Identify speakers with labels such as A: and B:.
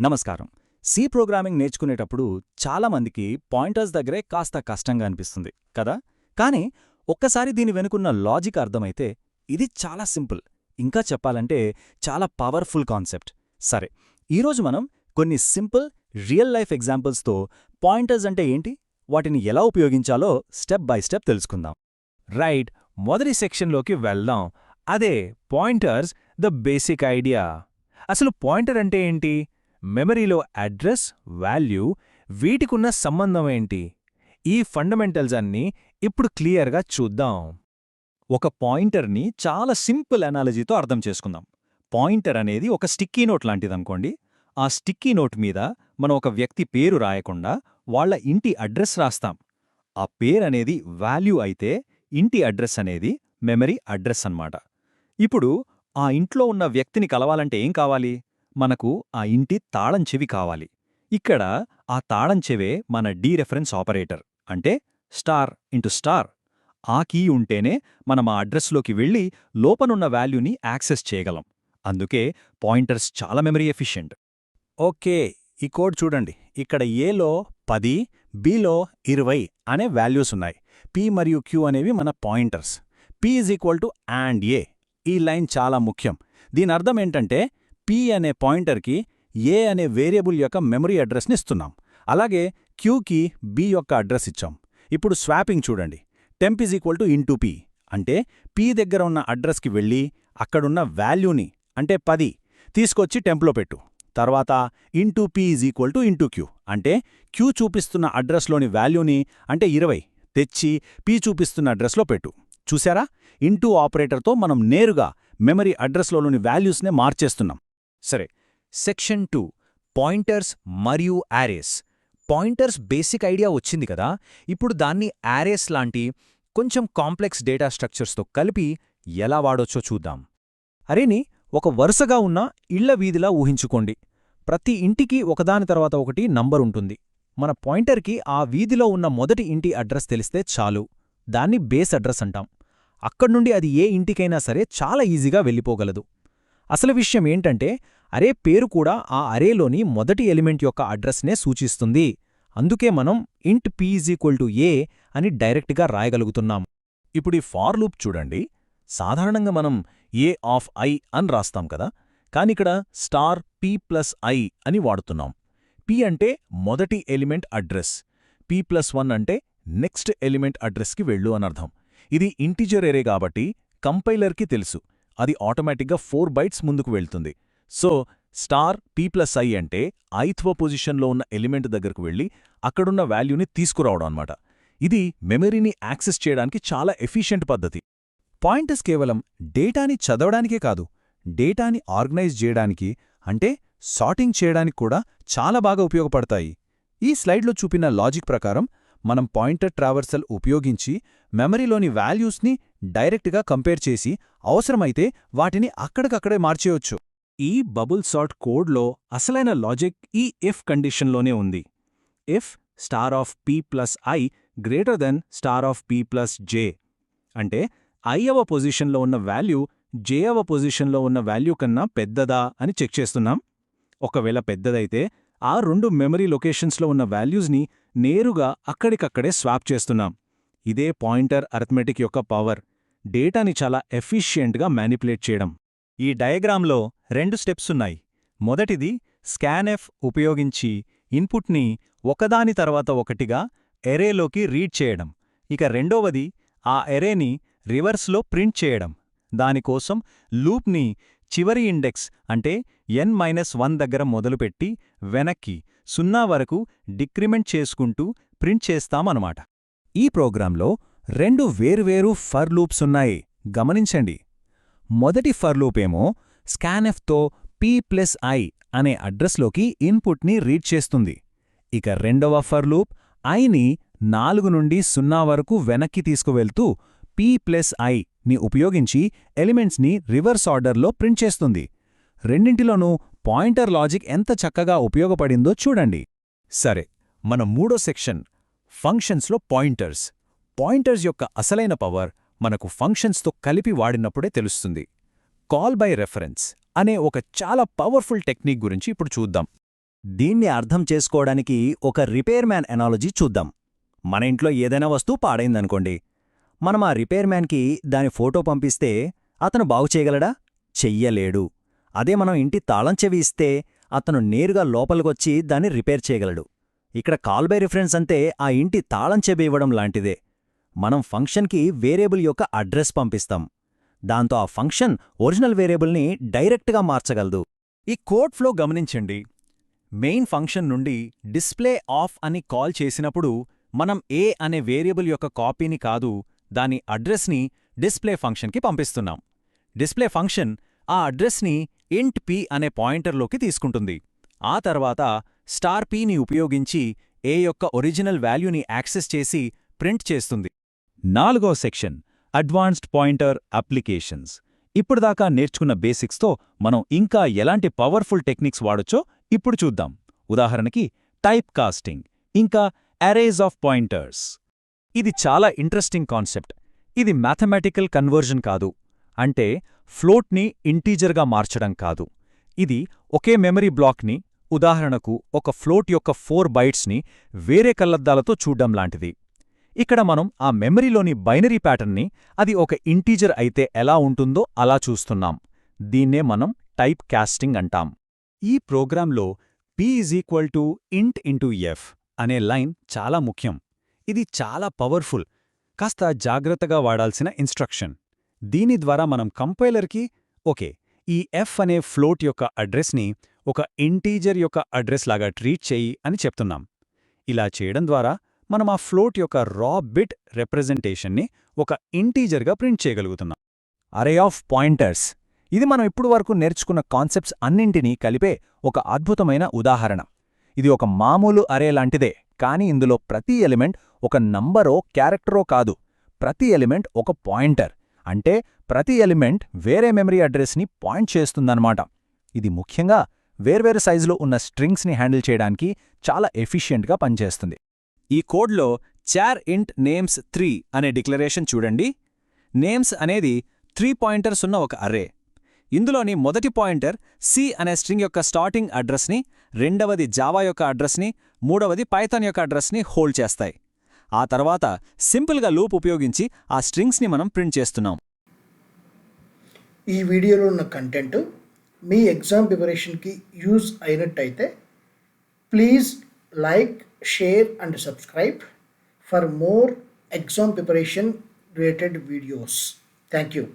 A: నమస్కారం. C programming నేర్చుకునేటప్పుడు చాలామందికి పాయింటర్స్ దగ్గరే కాస్త కష్టంగా అనిపిస్తుంది కదా. కానీ ఒక్కసారి దీని వెనుకున్న లాజిక్ అర్థమైతే ఇది చాలా సింపుల్, ఇంకా చెప్పాలంటే చాలా పవర్ఫుల్ కాన్సెప్ట్. సరే, ఈరోజు మనం కొన్ని సింపుల్ రియల్ లైఫ్ ఎగ్జాంపుల్స్తో పాయింటర్స్ అంటే ఏంటి, వాటిని ఎలా ఉపయోగించాలో స్టెప్ బై స్టెప్ తెలుసుకుందాం.
B: రైట్, మొదటి సెక్షన్లోకి వెళ్దాం. అదే పాయింటర్స్, ద బేసిక్ ఐడియా. అసలు పాయింటర్ అంటే ఏంటి? మెమరీలో అడ్రస్, వాల్యూ, వీటికున్న సంబంధం ఏంటి? ఈ ఫండమెంటల్స్ అన్నీ ఇప్పుడు క్లియర్గా చూద్దాం.
A: ఒక పాయింటర్ని చాలా సింపుల్ అనాలజీతో అర్థం చేసుకుందాం. పాయింటర్ అనేది ఒక స్టిక్కీ నోట్ లాంటిదనుకోండి. ఆ స్టిక్కీ నోట్ మీద మనం ఒక వ్యక్తి పేరు రాయకుండా వాళ్ళ ఇంటి అడ్రస్ రాస్తాం. ఆ పేరనేది వాల్యూ అయితే ఇంటి అడ్రస్ అనేది మెమరీ అడ్రస్ అన్నమాట. ఇప్పుడు ఆ ఇంట్లో ఉన్న వ్యక్తిని కలవాలంటే ఏం కావాలి? మనకు ఆ ఇంటి తాళం చెవి కావాలి. ఇక్కడ ఆ తాళం చెవే మన డీరెఫరెన్స్ ఆపరేటర్, అంటే స్టార్. ఆ కీ ఉంటేనే మనం ఆ అడ్రస్లోకి వెళ్ళి లోపనున్న వాల్యూని యాక్సెస్ చేయగలం. అందుకే పాయింటర్స్ చాలా మెమరీ ఎఫిషియెంట్. ఓకే, ఈ కోడ్ చూడండి. ఇక్కడ ఏలో 10, బిలో 20 అనే వాల్యూస్ ఉన్నాయి. పి మరియు క్యూ అనేవి మన పాయింటర్స్. పి = ఏ. ఈ లైన్ చాలా ముఖ్యం. దీని అర్థం ఏంటంటే పి అనే పాయింటర్కి ఏ అనే వేరియబుల్ యొక్క మెమరీ అడ్రస్ని ఇస్తున్నాం. అలాగే క్యూకి బి యొక్క అడ్రస్ ఇచ్చాం. ఇప్పుడు స్వాపింగ్ చూడండి. టెంప్ =p అంటే పి దగ్గర ఉన్న అడ్రస్కి వెళ్ళి అక్కడున్న వాల్యూని, అంటే 10 తీసుకొచ్చి టెంప్లో పెట్టు. తర్వాత p =q అంటే క్యూ చూపిస్తున్న అడ్రస్లోని వాల్యూని, అంటే 20 తెచ్చి పి చూపిస్తున్న అడ్రస్లో పెట్టు. చూశారా? ఇంటూ ఆపరేటర్తో మనం నేరుగా మెమరీ అడ్రస్లోని వాల్యూస్నే మార్చేస్తున్నాం.
B: సరే, సెక్షన్ 2, పాయింటర్స్ మరియు యారేస్. పాయింటర్స్ బేసిక్ ఐడియా వచ్చింది కదా. ఇప్పుడు దాన్ని యారేస్ లాంటి కొంచెం కాంప్లెక్స్ డేటా స్ట్రక్చర్స్తో కలిపి ఎలా వాడొచ్చో చూద్దాం.
A: అరేని ఒక వరుసగా ఉన్న ఇళ్ల వీధిలా ఊహించుకోండి. ప్రతి ఇంటికి ఒకదాని తర్వాత ఒకటి నంబరుంటుంది. మన పాయింటర్కి ఆ వీధిలో ఉన్న మొదటి ఇంటి అడ్రస్ తెలిస్తే చాలు. దాన్ని బేస్ అడ్రస్ అంటాం. అక్కడ్నుండి అది ఏ ఇంటికైనా సరే చాలా ఈజీగా వెళ్ళిపోగలదు. అసలు విషయం ఏంటంటే అరే పేరు కూడా ఆ అరేలోని మొదటి ఎలిమెంట్ యొక్క అడ్రస్నే సూచిస్తుంది. అందుకే మనం int p = a అని డైరెక్ట్గా రాయగలుగుతున్నాం. ఇప్పుడు ఈ ఫార్ లూప్ చూడండి. సాధారణంగా మనం a ఆఫ్ i అని రాస్తాం కదా, కానిక్కడ p+i అని వాడుతున్నాం. p అంటే మొదటి ఎలిమెంట్ అడ్రస్, p+1 అంటే నెక్స్ట్ ఎలిమెంట్ అడ్రస్కి వెళ్ళు అనర్థం. ఇది ఇంటిజర్ ఎరే కాబట్టి కంపైలర్కి తెలుసు, అది ఆటోమేటిక్గా 4 బైట్స్ ముందుకు వెళ్తుంది. సో p+i అంటే ఐథ్వ పొజిషన్లో ఉన్న ఎలిమెంట్ దగ్గరకు వెళ్ళి అక్కడున్న వాల్యూని తీసుకురావడం అన్నమాట. ఇది మెమరీని యాక్సెస్ చేయడానికి చాలా ఎఫిషియెంట్ పద్ధతి. పాయింటర్స్ కేవలం డేటాని చదవడానికే కాదు, డేటాని ఆర్గనైజ్ చేయడానికి, అంటే సార్టింగ్ చేయడానికి కూడా చాలా బాగా ఉపయోగపడతాయి. ఈ స్లైడ్లో చూపిన లాజిక్ ప్రకారం మనం పాయింటర్ ట్రావర్సల్ ఉపయోగించి మెమరీలోని వాల్యూస్ని డైరెక్ట్గా కంపేర్ చేసి అవసరమైతే వాటిని అక్కడికక్కడే మార్చేయొచ్చు. ఈ బబుల్ సార్ట్ కోడ్లో అసలైన లాజిక్ ఈ ఇఫ్ కండిషన్లోనే ఉంది. ఇఫ్ p+i p+j అంటే ఐవ పొజిషన్లో ఉన్న వాల్యూ jవ పొజిషన్లో ఉన్న వాల్యూ కన్నా పెద్దదా అని చెక్ చేస్తున్నాం. ఒకవేళ పెద్దదైతే ఆ రెండు మెమరీ లొకేషన్స్లో ఉన్న వాల్యూస్ని నేరుగా అక్కడికక్కడే స్వాప్ చేస్తున్నాం. ఇదే పాయింటర్ అరిథమెటిక్ యొక్క పవర్, డేటాని చాలా ఎఫిషియెంట్గా మ్యానిపులేట్ చేయడం. ఈ డయాగ్రామ్లో 2 స్టెప్స్ ఉన్నాయి. మొదటిది స్కాన్ఎఫ్ ఉపయోగించి ఇన్పుట్ని ఒకదాని తర్వాత ఒకటిగా ఎరేలోకి రీడ్ చేయడం. ఇక రెండవది ఆ ఎరేని రివర్స్లో ప్రింట్ చేయడం. దానికోసం లూప్ని చివరి ఇండెక్స్ అంటే n-1 దగ్గర మొదలుపెట్టి వెనక్కి 0 వరకు డిక్రిమెంట్ చేసుకుంటూ ప్రింట్ చేస్తామన్నమాట. ఈ ప్రోగ్రాంలో 2 వేర్వేరు ఫర్ లూప్స్ ఉన్నాయి, గమనించండి. మొదటి ఫర్ లూపేమో స్కాన్ఎఫ్తో p+i అనే అడ్రస్లోకి ఇన్పుట్ని రీడ్ చేస్తుంది. ఇక రెండవ ఫర్ లూప్ iని 4 నుండి 0 వరకు వెనక్కి తీసుకువెళ్తూ p+i ని ఉపయోగించి ఎలిమెంట్స్ని రివర్స్ ఆర్డర్లో ప్రింట్ చేస్తుంది. రెండింటిలోనూ పాయింటర్ లాజిక్ ఎంత చక్కగా ఉపయోగపడిందో చూడండి. సరే, మన మూడో సెక్షన్ ఫంక్షన్స్లో పాయింటర్స్. పాయింటర్స్ యొక్క అసలైన పవర్ మనకు ఫంక్షన్స్తో కలిపి వాడినప్పుడే తెలుస్తుంది. కాల్ బై రెఫరెన్స్ అనే ఒక చాలా పవర్ఫుల్ టెక్నిక్ గురించి ఇప్పుడు చూద్దాం.
C: దీన్ని అర్థం చేసుకోవడానికి ఒక రిపేర్ మ్యాన్ ఎనాలజీ చూద్దాం. మన ఇంట్లో ఏదైనా వస్తువు పాడైందనుకోండి. మనం ఆ రిపేర్ మ్యాన్కి దాని ఫోటో పంపిస్తే అతను బాగు చేయగలడా? చెయ్యలేడు. అదే మనం ఇంటి తాళం చెవి ఇస్తే అతను నేరుగా లోపలికొచ్చి దాన్ని రిపేర్ చేయగలడు. ఇక్కడ కాల్ బై రిఫరెన్స్ అంటే ఆ ఇంటి తాళం చెవి ఇవ్వడం లాంటిదే. మనం ఫంక్షన్కి వేరియబుల్ యొక్క అడ్రస్ పంపిస్తాం. దాంతో ఆ ఫంక్షన్ ఒరిజినల్ వేరియబుల్ని డైరెక్ట్గా మార్చగలదు.
B: ఈ కోడ్ ఫ్లో గమనించండి. మెయిన్ ఫంక్షన్ నుండి డిస్ప్లే ఆఫ్ అని కాల్ చేసినప్పుడు మనం ఏ అనే వేరియబుల్ యొక్క కాపీని కాదు, దాని అడ్రస్ని డిస్ప్లే ఫంక్షన్కి పంపిస్తున్నాం. డిస్ప్లే ఫంక్షన్ ఆ అడ్రస్ని ఇంట్ p అనే పాయింటర్లోకి తీసుకుంటుంది. ఆ తర్వాత p ని ఉపయోగించి a యొక్క ఒరిజినల్ వాల్యూని యాక్సెస్ చేసి ప్రింట్ చేస్తుంది.
A: 4వ సెక్షన్ అడ్వాన్స్డ్ పాయింటర్ అప్లికేషన్స్. ఇప్పుడుదాకా నేర్చుకున్న బేసిక్స్తో మనం ఇంకా ఎలాంటి పవర్ఫుల్ టెక్నిక్స్ వాడొచ్చో ఇప్పుడు చూద్దాం. ఉదాహరణకి టైప్ కాస్టింగ్, ఇంకా అరేస్ ఆఫ్ పాయింటర్స్. ఇది చాలా ఇంట్రెస్టింగ్ కాన్సెప్ట్. ఇది మ్యాథమెటికల్ కన్వర్జన్ కాదు, అంటే ఫ్లోట్ని ఇంటీజర్గా మార్చడం కాదు. ఇది ఒకే మెమరీ బ్లాక్ని, ఉదాహరణకు ఒక ఫ్లోట్ యొక్క 4 బైట్స్ని వేరే కళ్లద్దాలతో చూడ్డం లాంటిది. ఇక్కడ మనం ఆ మెమరీలోని బైనరీ ప్యాటర్న్ని అది ఒక ఇంటీజర్ అయితే ఎలా ఉంటుందో అలా చూస్తున్నాం. దీన్నే మనం టైప్ కాస్టింగ్ అంటాం. ఈ ప్రోగ్రాంలో p=int × f అనే లైన్ చాలా ముఖ్యం. ఇది చాలా పవర్ఫుల్, కాస్త జాగ్రత్తగా వాడాల్సిన ఇన్స్ట్రక్షన్. దీని ద్వారా మనం కంపైలర్కి ఓకే, ఈ f అనే ఫ్లోట్ యొక్క అడ్రస్ని ఒక ఇంటీజర్ యొక్క అడ్రస్ లాగా ట్రీట్ చెయ్యి అని చెప్తున్నాం. ఇలా చేయడం ద్వారా మనం ఆ ఫ్లోట్ యొక్క రా బిట్ రిప్రజెంటేషన్ని ఒక ఇంటీజర్గా ప్రింట్ చేయగలుగుతున్నాం. అరే ఆఫ్ పాయింటర్స్. ఇది మనం ఇప్పుడు వరకు నేర్చుకున్న కాన్సెప్ట్స్ అన్నింటినీ కలిపే ఒక అద్భుతమైన ఉదాహరణ. ఇది ఒక మామూలు అరే లాంటిదే, కానీ ఇందులో ప్రతి ఎలిమెంట్ ఒక నంబరో క్యారెక్టరో కాదు. ప్రతి ఎలిమెంట్ ఒక పాయింటర్, అంటే ప్రతి ఎలిమెంట్ వేరే మెమరీ అడ్రస్ని పాయింట్ చేస్తుందన్నమాట. ఇది ముఖ్యంగా వేర్వేరు సైజులో ఉన్న స్ట్రింగ్స్ని హ్యాండిల్ చేయడానికి చాలా ఎఫిషియెంట్గా పనిచేస్తుంది. ఈ కోడ్లో చార్ ఇంట్ నేమ్స్ 3 అనే డిక్లరేషన్ చూడండి. నేమ్స్ అనేది 3 పాయింటర్స్ ఉన్న ఒక అర్రే. ఇందులోని మొదటి పాయింటర్ సి అనే స్ట్రింగ్ యొక్క స్టార్టింగ్ అడ్రస్ని, రెండవది జావా యొక్క అడ్రస్ని, మూడవది పైథాన్ యొక్క అడ్రస్ని హోల్డ్ చేస్తాయి. ఆ తర్వాత సింపుల్గా లూప్ ఉపయోగించి ఆ స్ట్రింగ్స్ని మనం ప్రింట్ చేస్తున్నాం.
D: ఈ వీడియోలో ఉన్న కంటెంట్ మీ ఎగ్జామ్ ప్రిపరేషన్కి యూజ్ అయినట్టయితే please like, share and subscribe for more exam preparation related videos. Thank you.